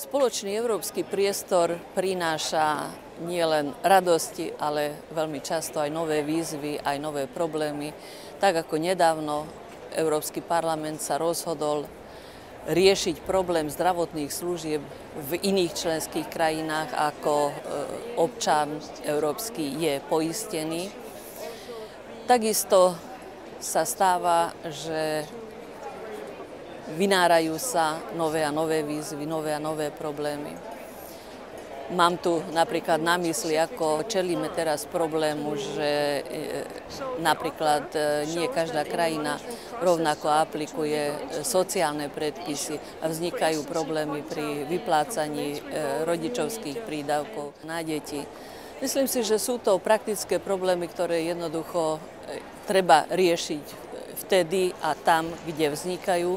Spoločný európsky priestor prináša nielen radosti, ale veľmi často aj nové výzvy, aj nové problémy. Tak ako nedávno Európsky parlament sa rozhodol riešiť problém zdravotných služieb v iných členských krajinách, ako občan európsky je poistený. Takisto sa stáva, že vynárajú sa nové a nové výzvy, nové a nové problémy. Mám tu napríklad na mysli, ako čelíme teraz problému, že napríklad nie každá krajina rovnako aplikuje sociálne predpisy a vznikajú problémy pri vyplácaní rodičovských prídavkov na deti. Myslím si, že sú to praktické problémy, ktoré jednoducho treba riešiť vtedy a tam, kde vznikajú.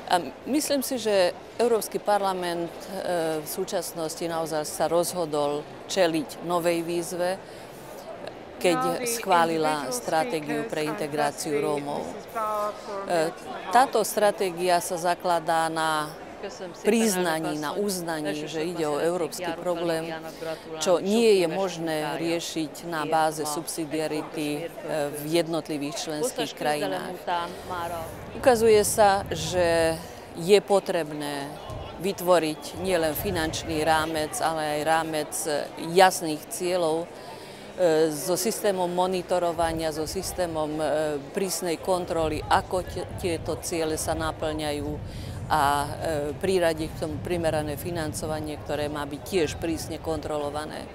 A myslím si, že Európsky parlament v súčasnosti naozaj sa rozhodol čeliť novej výzve, keď schválila stratégiu pre integráciu Rómov. Táto stratégia sa zakladá na priznaní, na uznaní, že ide o európsky problém, čo nie je možné riešiť na báze subsidiarity v jednotlivých členských krajinách. Ukazuje sa, že je potrebné vytvoriť nielen finančný rámec, ale aj rámec jasných cieľov so systémom monitorovania, so systémom prísnej kontroly, ako tieto ciele sa naplňajú a priradiť k tomu primerané financovanie, ktoré má byť tiež prísne kontrolované.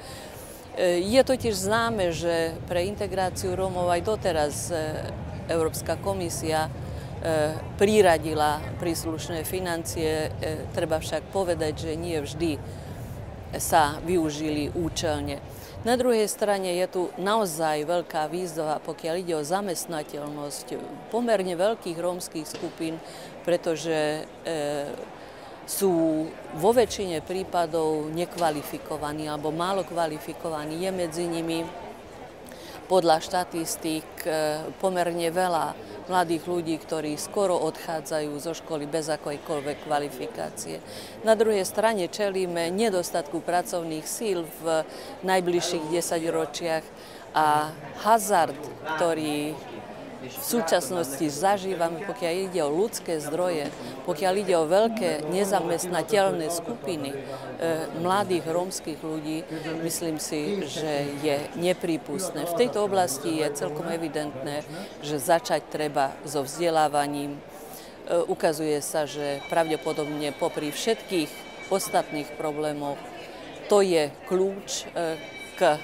Je totiž známe, že pre integráciu Rómov aj doteraz Európska komisia priradila príslušné financie. Treba však povedať, že nie vždy sa využili účelne. Na druhej strane je tu naozaj veľká výzva, pokiaľ ide o zamestnateľnosť pomerne veľkých rómskych skupín, pretože sú vo väčšine prípadov nekvalifikovaní alebo málo kvalifikovaní. Je medzi nimi podľa štatistík pomerne veľa mladých ľudí, ktorí skoro odchádzajú zo školy bez akejkoľvek kvalifikácie. Na druhej strane čelíme nedostatku pracovných síl v najbližších 10-ročiach a hazard, ktorý v súčasnosti zažívame, pokiaľ ide o ľudské zdroje, pokiaľ ide o veľké nezamestnateľné skupiny mladých rómskych ľudí, myslím si, že je neprípustné. V tejto oblasti je celkom evidentné, že začať treba so vzdelávaním. Ukazuje sa, že pravdepodobne popri všetkých ostatných problémoch to je kľúč k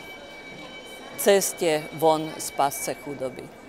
ceste von z pásce chudoby.